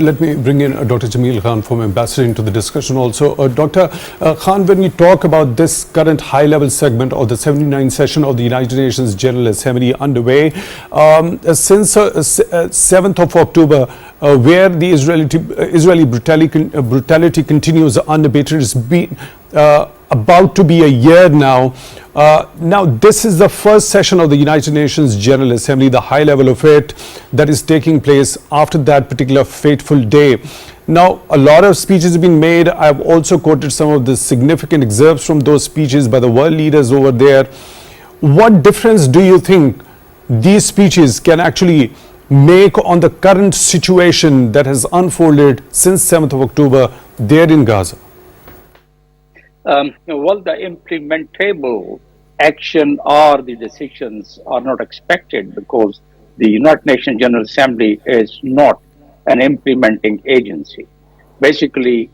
Let me bring in Dr. Jamil Khan from Ambassador into the discussion also. Dr. Khan, when we talk about this current high-level segment of the 79th session of the United Nations General Assembly underway, since 7th of October, where the Israeli brutality continues unabated, it's been about to be a year now. Now, this is the first session of the United Nations General Assembly, the high level of it, that is taking place after that particular fateful day. Now, a lot of speeches have been made. I've also quoted some of the significant excerpts from those speeches by the world leaders over there. What difference do you think these speeches can actually make on the current situation that has unfolded since 7th of October there in Gaza? Well, the implementable action or the decisions are not expected because the United Nations General Assembly is not an implementing agency. Basically,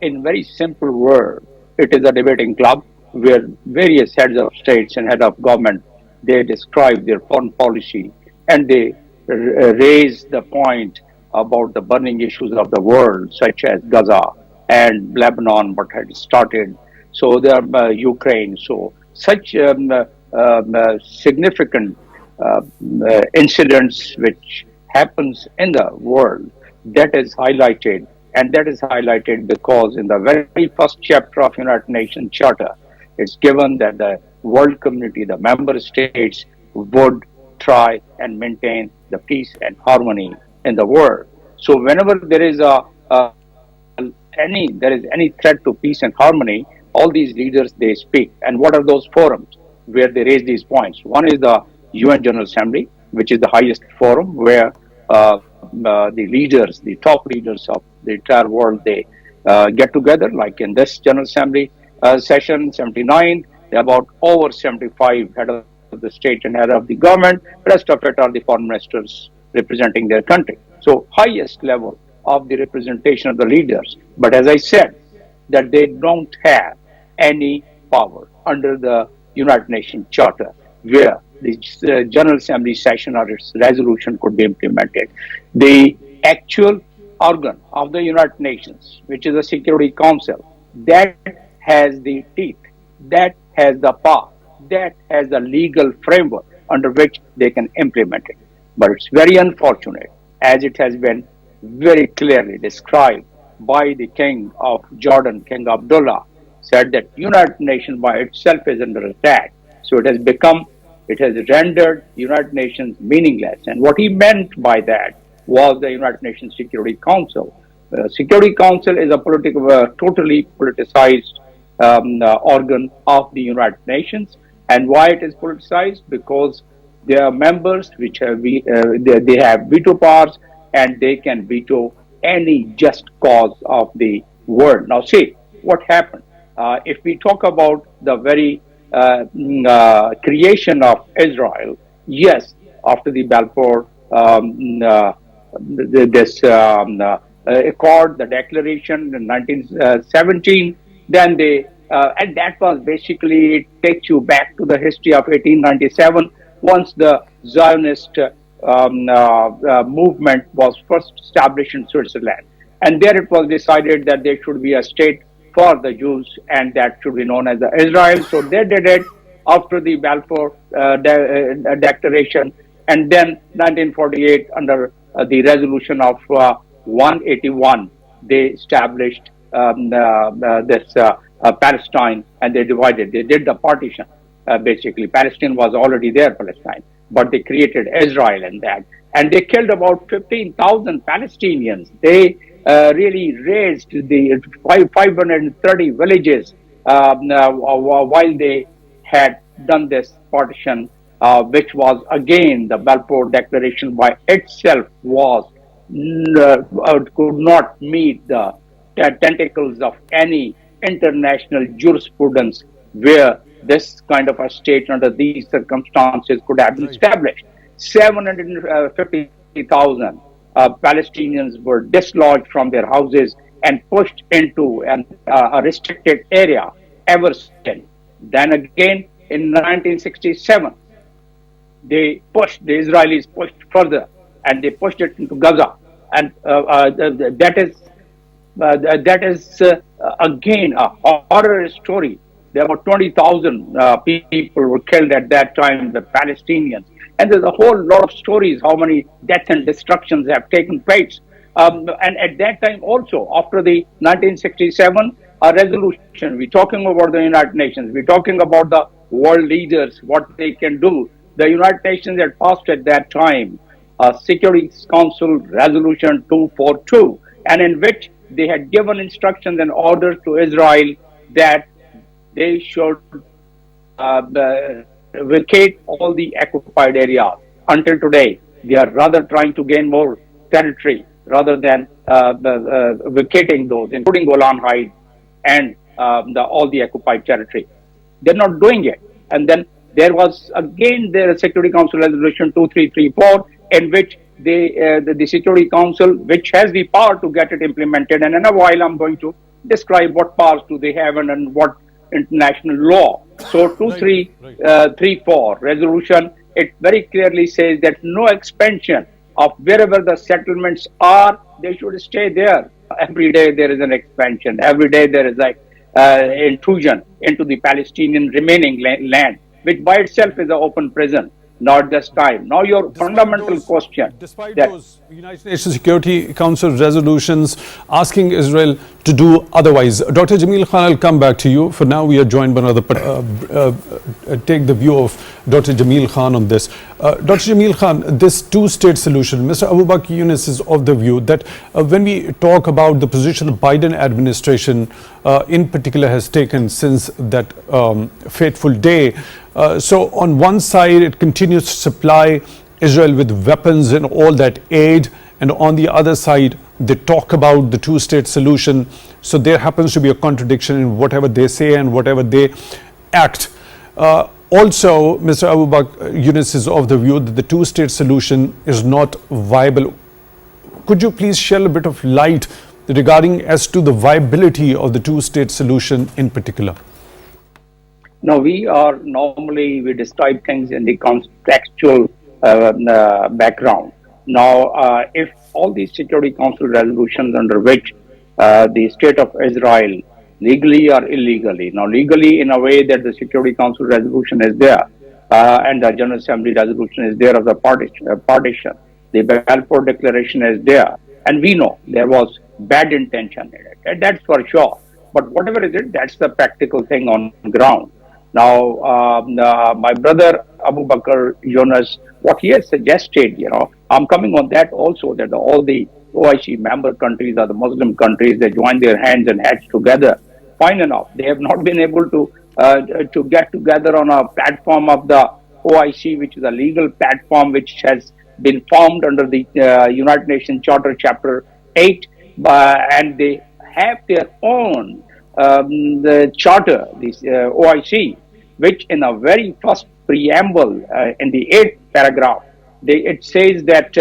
in very simple words, it is a debating club where various heads of states and head of government, they describe their foreign policy and they raise the point about the burning issues of the world, such as Gaza and Lebanon, what had started. So there are Ukraine. So such significant incidents which happens in the world, that is highlighted, and that is highlighted because in the very first chapter of United Nations Charter, it's given that the world community, the member states, would try and maintain the peace and harmony in the world. So whenever there is any threat to peace and harmony, all these leaders, they speak. And what are those forums where they raise these points? One is the UN General Assembly, which is the highest forum where the leaders, the top leaders of the entire world, they get together. Like in this General Assembly session, 79, there are about over 75 head of the state and head of the government. The rest of it are the foreign ministers representing their country. So highest level of the representation of the leaders. But as I said, that they don't have any power under the United Nations Charter where the General Assembly session or its resolution could be implemented. The actual organ of the United Nations, which is the Security Council, that has the teeth, that has the power, that has the legal framework under which they can implement it. But it's very unfortunate, as it has been very clearly described by the King of Jordan, King Abdullah, said that United Nations by itself is under attack. So it has rendered United Nations meaningless. And what he meant by that was the United Nations Security Council. Security Council is a totally politicized organ of the United Nations. And why it is politicized? Because there are members which have they have veto powers and they can veto any just cause of the world. Now, see what happened. If we talk about the very creation of Israel, yes, after the Balfour Accord, the declaration in 1917, then they and that was basically, it takes you back to the history of 1897, once the Zionist movement was first established in Switzerland. And there it was decided that there should be a state for the Jews and that should be known as the Israel. So they did it after the Balfour Declaration. And then 1948, under the resolution of 181, they established this Palestine, and they divided. They did the partition. Basically, Palestine was already there, Palestine, but they created Israel in that, and they killed about 15,000 Palestinians. They really razed the 530 villages while they had done this partition, which was again the Balfour Declaration by itself was could not meet the tentacles of any international jurisprudence where this kind of a state under these circumstances could have been established. 750,000 Palestinians were dislodged from their houses and pushed into a restricted area ever since. Then again, in 1967, the Israelis pushed further and they pushed it into Gaza. and that is again a horror story. There were 20,000 people were killed at that time, the Palestinians. And there's a whole lot of stories how many deaths and destructions have taken place. And at that time also, after the 1967 resolution, we're talking about the United Nations, we're talking about the world leaders, what they can do. The United Nations had passed at that time Security Council Resolution 242, and in which they had given instructions and orders to Israel that they should vacate all the occupied areas. Until today, they are rather trying to gain more territory rather than vacating those, including Golan Heights and all the occupied territory. They're not doing it. And then there was again the Security Council Resolution 2334, in which the Security Council, which has the power to get it implemented, and in a while I'm going to describe what powers do they have and what international law. So 2334 resolution, it very clearly says that no expansion of wherever the settlements are, they should stay there. Every day there is an expansion. Every day there is like intrusion into the Palestinian remaining land, which by itself is an open prison, not just time. Now your fundamental question. Despite those United Nations Security Council resolutions asking Israel to do otherwise. Dr. Jamil Khan, I'll come back to you. For now, we are joined by another, take the view of Dr. Jamil Khan on this. Dr. Jamil Khan, this two-state solution, Mr. Abu Bakr Yunus is of the view that when we talk about the position the Biden administration in particular has taken since that fateful day, so on one side, it continues to supply Israel with weapons and all that aid, and on the other side, they talk about the two-state solution. So there happens to be a contradiction in whatever they say and whatever they act. Also, Mr. Abu Bakr Yunus is of the view that the two-state solution is not viable. Could you please shed a bit of light regarding as to the viability of the two-state solution in particular? No, we describe things in the contextual background. Now, if all these Security Council resolutions under which the state of Israel, legally or illegally, now legally in a way that the Security Council resolution is there, and the General Assembly resolution is there of the partition, the Balfour Declaration is there, and we know there was bad intention in it, and that's for sure. But whatever is it, that's the practical thing on ground. Now, my brother Abu Bakr Yunus, what he has suggested, I'm coming on that also, that all the OIC member countries or the Muslim countries, they join their hands and heads together. Fine enough. They have not been able to get together on a platform of the OIC, which is a legal platform which has been formed under the United Nations Charter Chapter 8, and they have their own the charter, this OIC, which in a very first preamble, in the 8th paragraph, it says that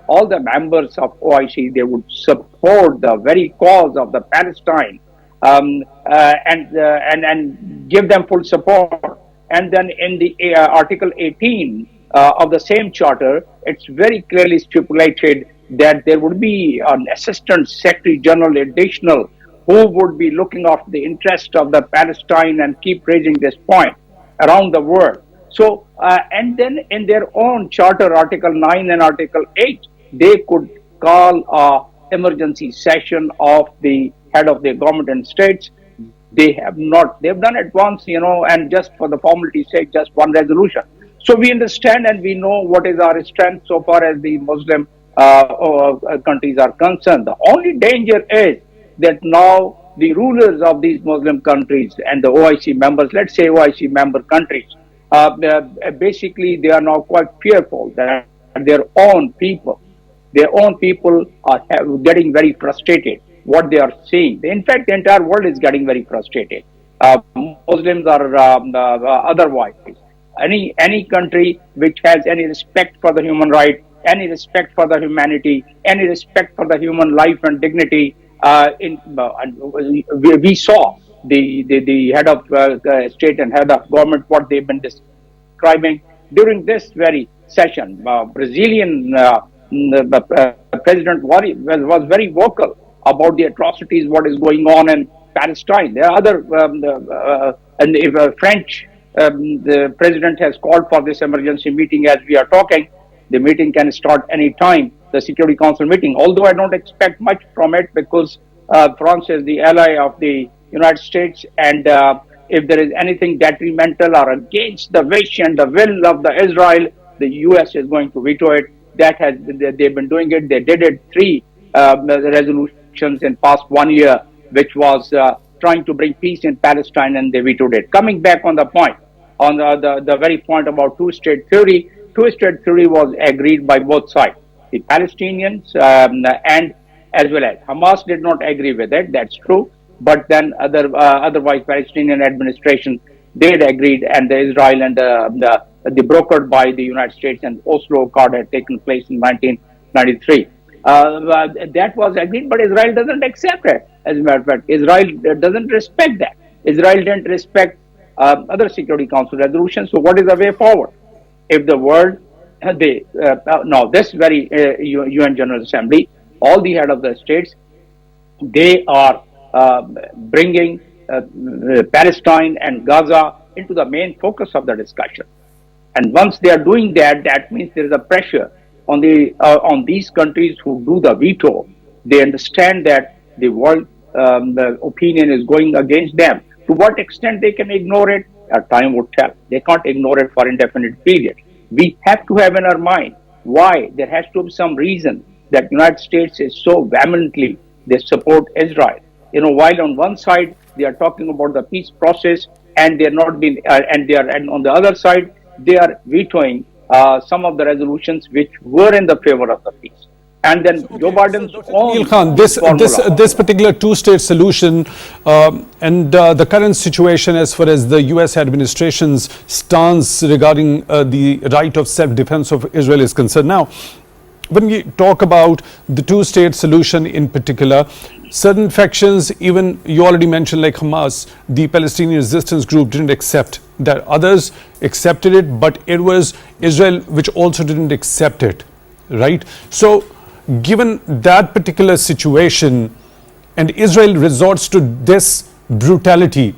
all the members of OIC, they would support the very cause of the Palestine, and give them full support. And then in the Article 18 of the same charter, it's very clearly stipulated that there would be an Assistant Secretary General additional who would be looking after the interest of the Palestine and keep raising this point around the world. So, and then in their own charter, Article 9 and Article 8, they could call a emergency session of the head of their government and states. They have not. They've done it once, and just for the formality's sake, just one resolution. So we understand and we know what is our strength so far as the Muslim countries are concerned. The only danger is that now the rulers of these Muslim countries and the OIC members, let's say OIC member countries, basically they are now quite fearful that their own people are getting very frustrated what they are seeing. In fact, the entire world is getting very frustrated. Muslims are otherwise. Any country which has any respect for the human right, any respect for the humanity, any respect for the human life and dignity, we saw the head of state and head of government, what they've been describing during this very session. Brazilian President was very vocal about the atrocities, what is going on in Palestine. There are other, and if French, the president has called for this emergency meeting as we are talking. The meeting can start any time, the Security Council meeting, although I don't expect much from it because France is the ally of the United States, and if there is anything detrimental or against the wish and the will of the Israel, the US is going to veto it. They've been doing it. They did it three resolutions in past 1 year, which was trying to bring peace in Palestine, and they vetoed it. Coming back on the point, on the very point about two-state theory, two-state theory was agreed by both sides. The Palestinians and as well as Hamas did not agree with it. That's true. But then otherwise, Palestinian administration did agreed, and the Israel and the brokered by the United States and Oslo Accord had taken place in 1993. That was agreed, but Israel doesn't accept it. As a matter of fact, Israel doesn't respect that. Israel didn't respect other Security Council resolutions. So what is the way forward? If the world, now this very UN General Assembly, all the head of the states, they are bringing Palestine and Gaza into the main focus of the discussion. And once they are doing that, that means there is a pressure on these countries who do the veto. They understand that the world the opinion is going against them. To what extent they can ignore it, time would tell. They can't ignore it for indefinite period. We have to have in our mind why there has to be some reason that United States is so vehemently they support Israel. While on one side they are talking about the peace process, and they're not being, and on the other side they are vetoing some of the resolutions which were in the favor of the peace. And then Joe Biden's own Khan, this particular two-state solution and the current situation as far as the U.S. administration's stance regarding the right of self-defense of Israel is concerned. Now, when we talk about the two-state solution in particular, certain factions, even you already mentioned like Hamas, the Palestinian resistance group, didn't accept that. Others accepted it, but it was Israel which also didn't accept it, right? So, given that particular situation, and Israel resorts to this brutality,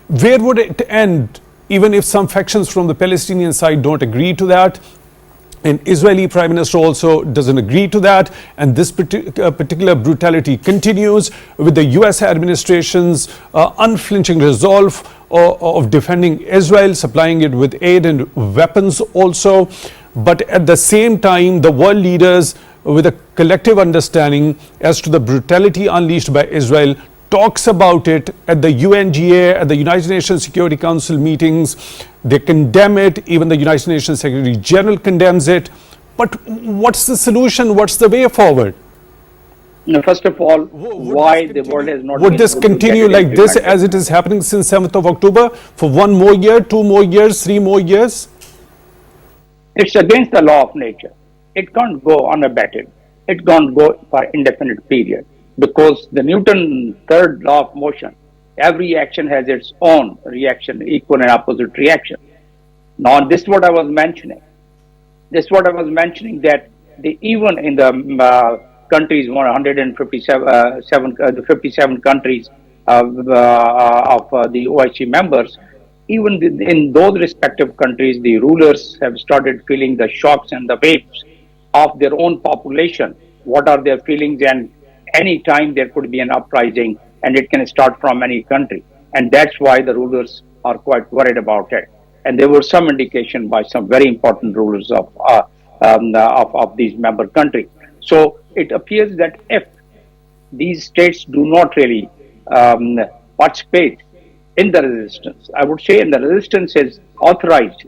where would it end, even if some factions from the Palestinian side don't agree to that? And Israeli Prime Minister also doesn't agree to that, and this particular brutality continues with the US administration's unflinching resolve of defending Israel, supplying it with aid and weapons also. But at the same time, the world leaders, with a collective understanding as to the brutality unleashed by Israel, talks about it at the UNGA, at the United Nations Security Council meetings. They condemn it. Even the United Nations Secretary General condemns it. But what's the solution? What's the way forward? First of all, why the world has not... Would this continue like this as it is happening since 7th of October for 1 more year, 2 more years, 3 more years? It's against the law of nature. It can't go unabated. It can't go for indefinite period, because the Newton third law of motion, every action has its own reaction, equal and opposite reaction. Now, this is what I was mentioning. That even in the countries, 57 countries of the OIC members, even in those respective countries, the rulers have started feeling the shocks and the waves of their own population. What are their feelings? And any time there could be an uprising, and it can start from any country. And that's why the rulers are quite worried about it. And there was some indication by some very important rulers of these member countries. So it appears that if these states do not really participate in the resistance, I would say, and the resistance is authorized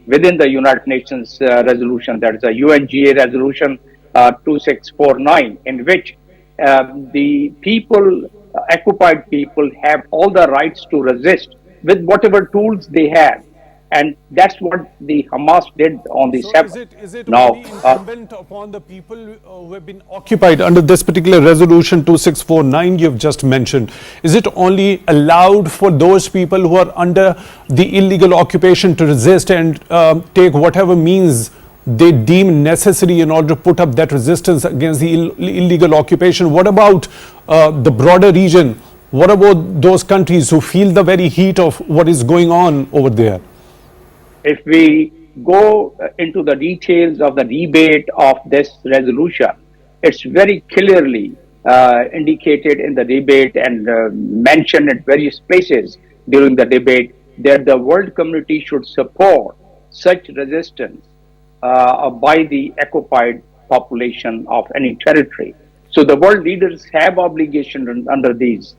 within the United Nations resolution, that is a UNGA resolution 2649, in which the people, occupied people, have all the rights to resist with whatever tools they have. And that's what the Hamas did on the 7th. Is it now only incumbent upon the people who have been occupied under this particular resolution 2649 you've just mentioned? Is it only allowed for those people who are under the illegal occupation to resist and take whatever means they deem necessary in order to put up that resistance against the illegal occupation. What about the broader region? What about those countries who feel the very heat of what is going on over there? If we go into the details of the debate of this resolution, it's very clearly indicated in the debate and mentioned at various places during the debate that the world community should support such resistance by the occupied population of any territory. So the world leaders have obligation under this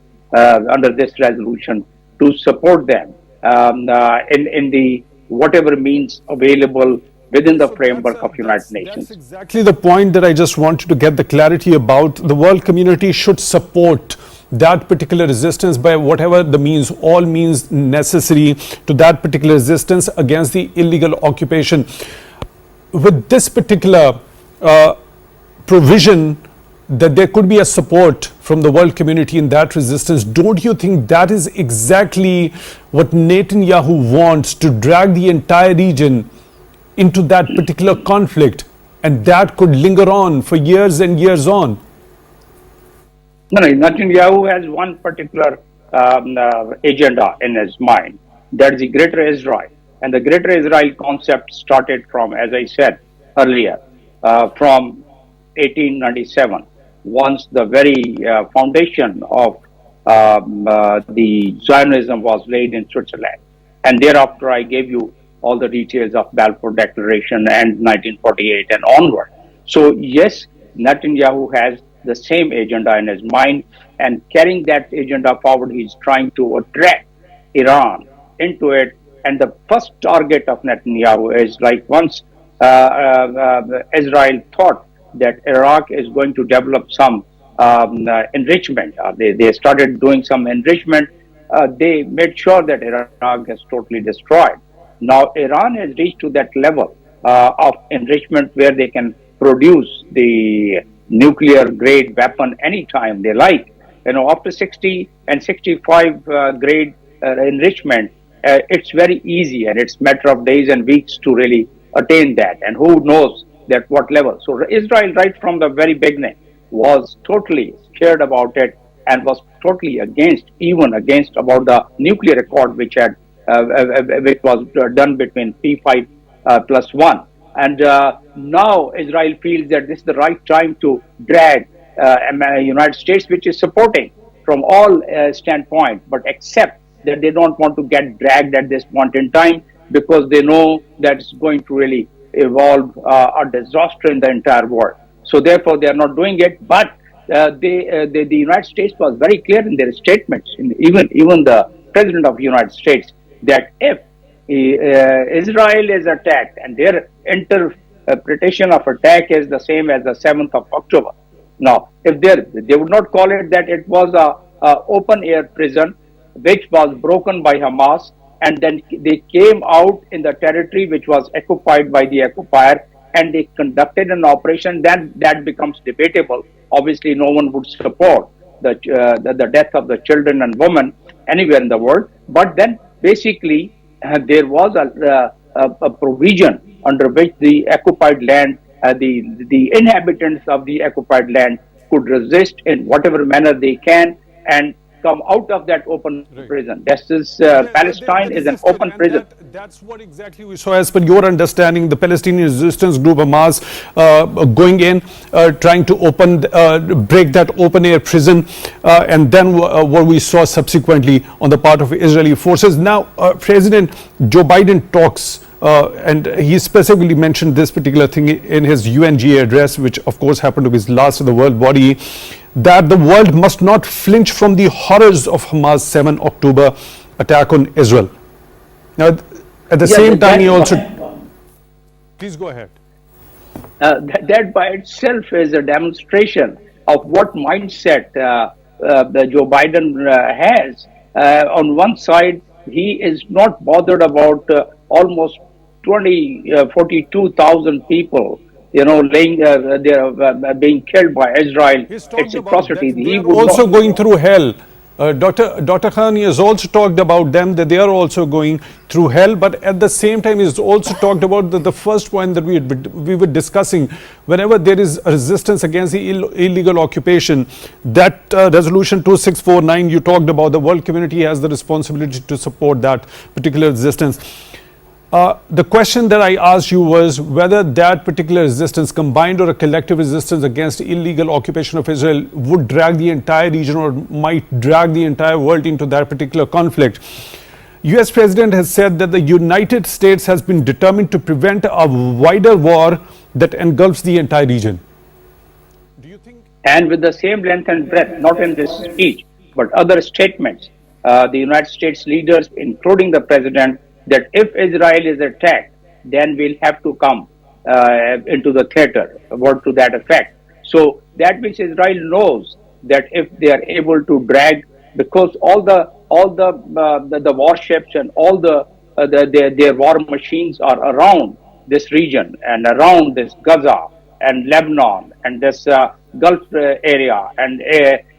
resolution to support them in the whatever means available within the framework of United Nations. That's exactly the point that I just wanted to get the clarity about. The world community should support that particular resistance by whatever the means, all means necessary to that particular resistance against the illegal occupation. With this particular provision that there could be a support from the world community in that resistance, don't you think that is exactly what Netanyahu wants, to drag the entire region into that particular conflict, and that could linger on for years and years on? No, Netanyahu has one particular agenda in his mind. That is the Greater Israel. And the Greater Israel concept started from, as I said earlier, from 1897. Once the very foundation of the Zionism was laid in Switzerland. And thereafter, I gave you all the details of Balfour Declaration and 1948 and onward. So, yes, Netanyahu has the same agenda in his mind, and carrying that agenda forward, he's trying to attract Iran into it. And the first target of Netanyahu is like once Israel thought that Iraq is going to develop some enrichment. They started doing some enrichment. They made sure that Iraq is totally destroyed. Now Iran has reached to that level of enrichment where they can produce the nuclear grade weapon anytime they like. You know, after 60 and 65 grade enrichment, it's very easy, and it's a matter of days and weeks to really attain that. And who knows that what level. So Israel, right from the very beginning, was totally scared about it and was totally against about the nuclear accord which was done between P5 plus 1. And now Israel feels that this is the right time to drag United States, which is supporting from all standpoint, but except that they don't want to get dragged at this point in time, because they know that it's going to really evolve a disaster in the entire world. So therefore, they are not doing it. But the United States was very clear in their statements, even the President of the United States, that if Israel is attacked, and their interpretation of attack is the same as the 7th of October. Now, if they would not call it that, it was a open air prison which was broken by Hamas, and then they came out in the territory which was occupied by the occupier, and they conducted an operation. Then that becomes debatable. Obviously, no one would support the death of the children and women anywhere in the world. But then basically there was a provision under which the occupied land, the inhabitants of the occupied land could resist in whatever manner they can and come out of that open prison. This is Palestine is an open prison. That's what exactly we saw. As per your understanding, the Palestinian resistance group Hamas going in, trying to break that open air prison, and then what we saw subsequently on the part of Israeli forces. Now, President Joe Biden talks, and he specifically mentioned this particular thing in his UNGA address, which of course happened to be his last of the world body, that the world must not flinch from the horrors of Hamas' 7 October attack on Israel. Now, at the same time, he also... Please go ahead. That by itself is a demonstration of what mindset Joe Biden has. On one side, he is not bothered about almost 42,000 people, being killed by Israel. It's atrocity. He would also going through hell. Dr. Khan has also talked about them, that they are also going through hell, but at the same time he's also talked about the first point that we were discussing. Whenever there is a resistance against the illegal occupation, that resolution 2649 you talked about, the world community has the responsibility to support that particular resistance. The question that I asked you was whether that particular resistance, combined or a collective resistance against illegal occupation of Israel, would drag the entire region or might drag the entire world into that particular conflict. US President has said that the United States has been determined to prevent a wider war that engulfs the entire region. Do you think? And with the same length and breadth, not in this speech, but other statements, the United States leaders, including the president, that if Israel is attacked, then we'll have to come into the theater, a word to that effect. So that means Israel knows that if they are able to drag, because all the warships and all their war machines are around this region and around this Gaza and Lebanon and this Gulf area and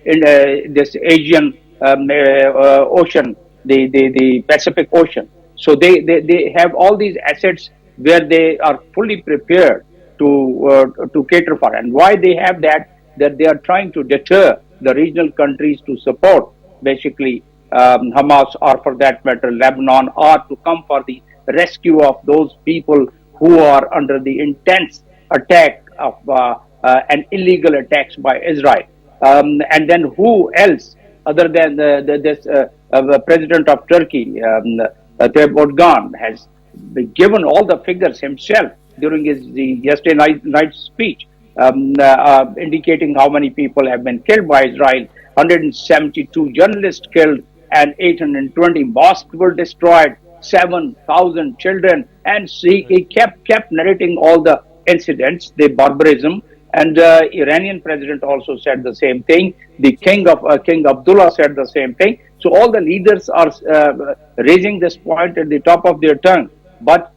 in this Asian ocean, the Pacific Ocean. So they have all these assets where they are fully prepared to cater for. And why they have that they are trying to deter the regional countries to support basically Hamas, or for that matter Lebanon, or to come for the rescue of those people who are under the intense attack of and illegal attacks by Israel. And then who else other than this president of Turkey, Tayyip Erdogan, has given all the figures himself during his yesterday night speech, indicating how many people have been killed by Israel. 172 journalists killed and 820 mosques were destroyed, 7,000 children, and he kept narrating all the incidents, the barbarism. And Iranian president also said the same thing. The King Abdullah said the same thing. So all the leaders are raising this point at the top of their tongue. But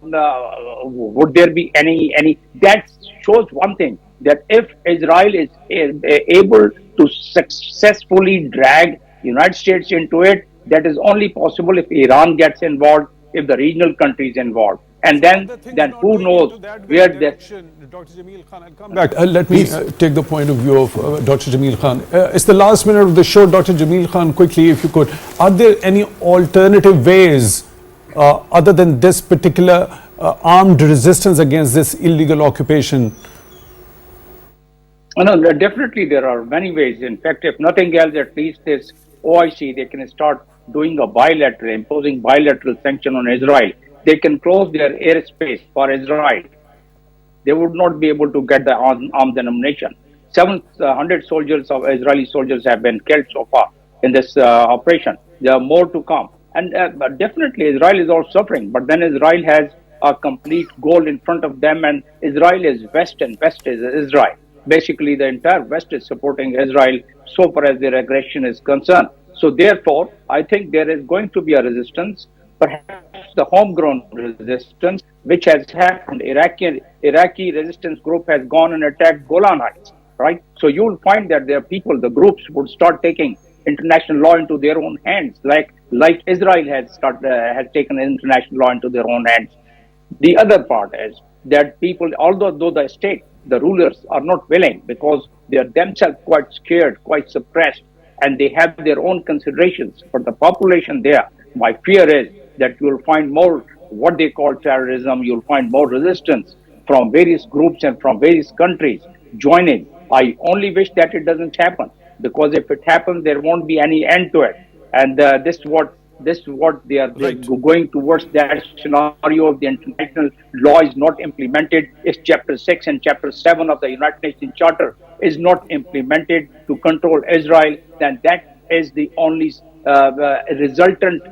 would there be any? That shows one thing, that if Israel is able to successfully drag United States into it, that is only possible if Iran gets involved, if the regional countries involved. And then who knows where that. Dr. Jamil Khan, I'll come back. Let me take the point of view of Dr. Jamil Khan. It's the last minute of the show. Dr. Jamil Khan, quickly, if you could, are there any alternative ways other than this particular armed resistance against this illegal occupation? No, definitely there are many ways. In fact, if nothing else, at least this OIC, they can start doing a bilateral, imposing bilateral sanction on Israel. They can close their airspace for Israel. They would not be able to get the arms ammunition. 700 soldiers of Israeli soldiers have been killed so far in this operation. There are more to come. And definitely Israel is all suffering. But then Israel has a complete goal in front of them. And Israel is West and West is Israel. Basically, the entire West is supporting Israel so far as their aggression is concerned. So therefore, I think there is going to be a resistance, perhaps the homegrown resistance, which has happened. Iraqi resistance group has gone and attacked Golan Heights, right? So you will find that there are people, the groups would start taking international law into their own hands, like Israel has taken international law into their own hands. The other part is that people, although the state, the rulers are not willing, because they are themselves quite scared, quite suppressed, and they have their own considerations for the population there. My fear is that you will find more what they call terrorism. You'll find more resistance from various groups and from various countries joining. I only wish that it doesn't happen, because if it happens, there won't be any end to it. And this is what they are going towards, that scenario of the international law is not implemented. If Chapter 6 and Chapter 7 of the United Nations Charter is not implemented to control Israel, then that is the only resultant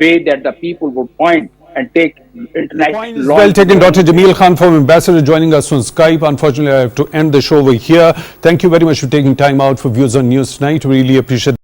way that the people would find and take international law. Well taken, Dr. Jamil Khan from Ambassador, joining us on Skype. Unfortunately, I have to end the show over here. Thank you very much for taking time out for Views on News tonight. We really appreciate it.